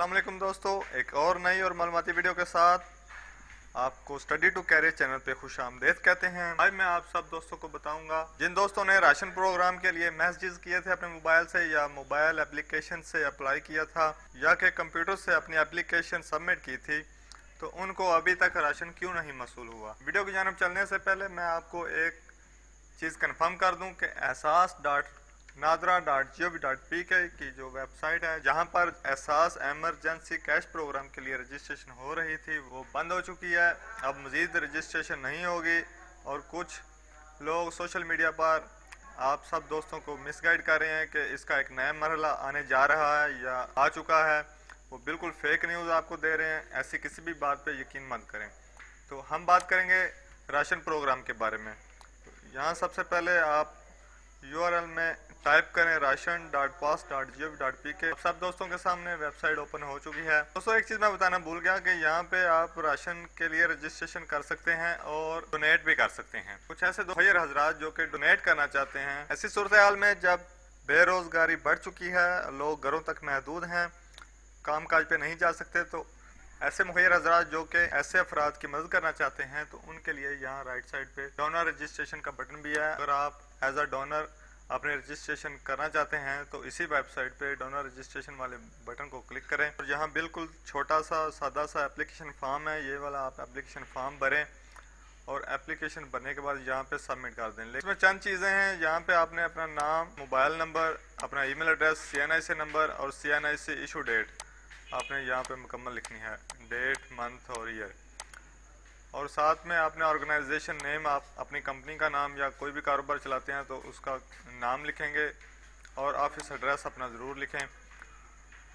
अस्सलाम वालेकुम दोस्तों, एक और नई और मालूमाती वीडियो के साथ आपको स्टडी टू कैरियर चैनल पे खुश आमदेद कहते हैं। आज मैं आप सब दोस्तों को बताऊंगा जिन दोस्तों ने राशन प्रोग्राम के लिए मैसेजेस किए थे अपने मोबाइल से या मोबाइल एप्लीकेशन से अप्लाई किया था या कि कंप्यूटर से अपनी एप्लीकेशन सबमिट की थी, तो उनको अभी तक राशन क्यों नहीं मसूल हुआ। वीडियो की जानब चलने से पहले मैं आपको एक चीज़ कन्फर्म कर दूं कि एहसास.nadra.gov.pk की जो वेबसाइट है जहां पर एहसास एमरजेंसी कैश प्रोग्राम के लिए रजिस्ट्रेशन हो रही थी वो बंद हो चुकी है। अब मज़ीद रजिस्ट्रेशन नहीं होगी और कुछ लोग सोशल मीडिया पर आप सब दोस्तों को मिसगाइड कर रहे हैं कि इसका एक नया मरहला आने जा रहा है या आ चुका है। वो बिल्कुल फेक न्यूज़ आपको दे रहे हैं, ऐसी किसी भी बात पे यकीन मत करें। तो हम बात करेंगे राशन प्रोग्राम के बारे में। यहाँ सबसे पहले आप URL में टाइप करें ration.pas.gov.pk। सब दोस्तों के सामने वेबसाइट ओपन हो चुकी है। दोस्तों एक चीज़ मैं बताना भूल गया कि यहाँ पे आप राशन के लिए रजिस्ट्रेशन कर सकते हैं और डोनेट भी कर सकते हैं। कुछ ऐसे खैर हजरात जो कि डोनेट करना चाहते हैं, ऐसी सूरत हाल में जब बेरोजगारी बढ़ चुकी है, लोग घरों तक महदूद हैं, काम काज पे नहीं जा सकते, तो ऐसे मुखिर हजरात जो कि ऐसे अफराद की मदद करना चाहते हैं तो उनके लिए यहाँ राइट साइड पे डोनर रजिस्ट्रेशन का बटन भी है। अगर आप एज अ डोनर अपने रजिस्ट्रेशन करना चाहते हैं तो इसी वेबसाइट पे डोनर रजिस्ट्रेशन वाले बटन को क्लिक करें और यहाँ बिल्कुल छोटा सा सादा सा एप्लीकेशन फॉर्म है, ये वाला आप एप्लीकेशन फॉर्म भरें और एप्लीकेशन भरने के बाद यहाँ पे सबमिट कर दें। इसमें चंद चीज़ें हैं, यहाँ पे आपने अपना नाम, मोबाइल नंबर, अपना ईमेल एड्रेस, CNIC नंबर और CNIC इशू डेट आपने यहाँ पे मुकम्मल लिखनी है, डेट, मंथ और ईयर। और साथ में आपने ऑर्गेनाइजेशन नेम, आप अपनी कंपनी का नाम या कोई भी कारोबार चलाते हैं तो उसका नाम लिखेंगे और ऑफिस एड्रेस अपना ज़रूर लिखें।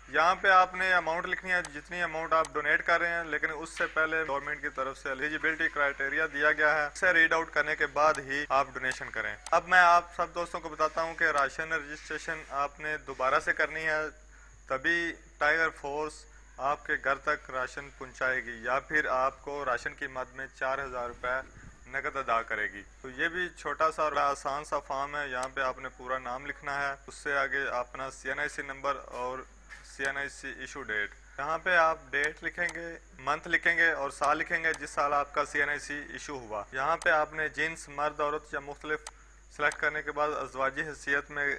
यहाँ पे आपने अमाउंट लिखनी है जितनी अमाउंट आप डोनेट कर रहे हैं, लेकिन उससे पहले गवर्नमेंट की तरफ से एलिजिबिलिटी क्राइटेरिया दिया गया है, इसे रीड आउट करने के बाद ही आप डोनेशन करें। अब मैं आप सब दोस्तों को बताता हूँ कि राशन रजिस्ट्रेशन आपने दोबारा से करनी है, तभी टाइगर फोर्स आपके घर तक राशन पहुंचाएगी या फिर आपको राशन की मद में 4000 रुपये नकद अदा करेगी। तो ये भी छोटा सा और आसान सा फॉर्म है, यहाँ पे आपने पूरा नाम लिखना है, उससे आगे अपना CNIC नंबर और CNIC इशू डेट। यहाँ पे आप डेट लिखेंगे, मंथ लिखेंगे और साल लिखेंगे जिस साल आपका CNIC इशू हुआ। यहाँ पे आपने जिन्स, मर्द, औरत या मुख्तलिफ सेलेक्ट करने के बाद अज़वाजी हैसियत में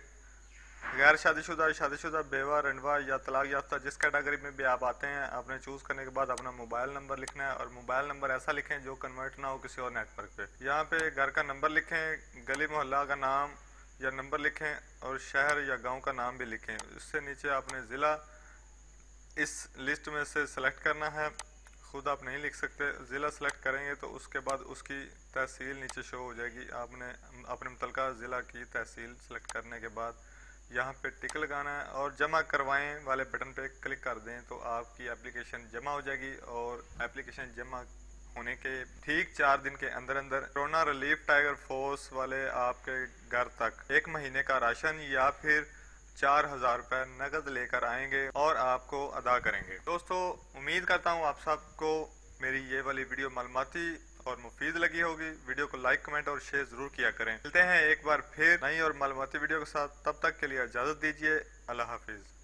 गैर शादीशुदा, शादीशुदा, बेवा, रंडवा या तलाक याफ्ता जिस कैटेगरी में भी आप आते हैं, आपने चूज़ करने के बाद अपना मोबाइल नंबर लिखना है और मोबाइल नंबर ऐसा लिखें जो कन्वर्ट ना हो किसी और नेटवर्क पे। यहाँ पे घर का नंबर लिखें, गली मोहल्ला का नाम या नंबर लिखें और शहर या गांव का नाम भी लिखें। इससे नीचे आपने ज़िला इस लिस्ट में से सेलेक्ट करना है, खुद आप नहीं लिख सकते। ज़िला सेलेक्ट करेंगे तो उसके बाद उसकी तहसील नीचे शो हो जाएगी। आपने अपने मुतल्लिका ज़िला की तहसील सेलेक्ट करने के बाद यहाँ पे टिक लगाना है और जमा करवाएं वाले बटन पे क्लिक कर दें तो आपकी एप्लीकेशन जमा हो जाएगी। और एप्लीकेशन जमा होने के ठीक 4 दिन के अंदर अंदर कोरोना रिलीफ टाइगर फोर्स वाले आपके घर तक 1 महीने का राशन या फिर 4000 रुपये नकद लेकर आएंगे और आपको अदा करेंगे। दोस्तों उम्मीद करता हूँ आप सबको मेरी ये वाली वीडियो मालूमाती और मुफीद लगी होगी। वीडियो को लाइक, कमेंट और शेयर जरूर किया करें। मिलते हैं एक बार फिर नई और मालूमाती वीडियो के साथ, तब तक के लिए इजाज़त दीजिए। अल्लाह हाफिज़।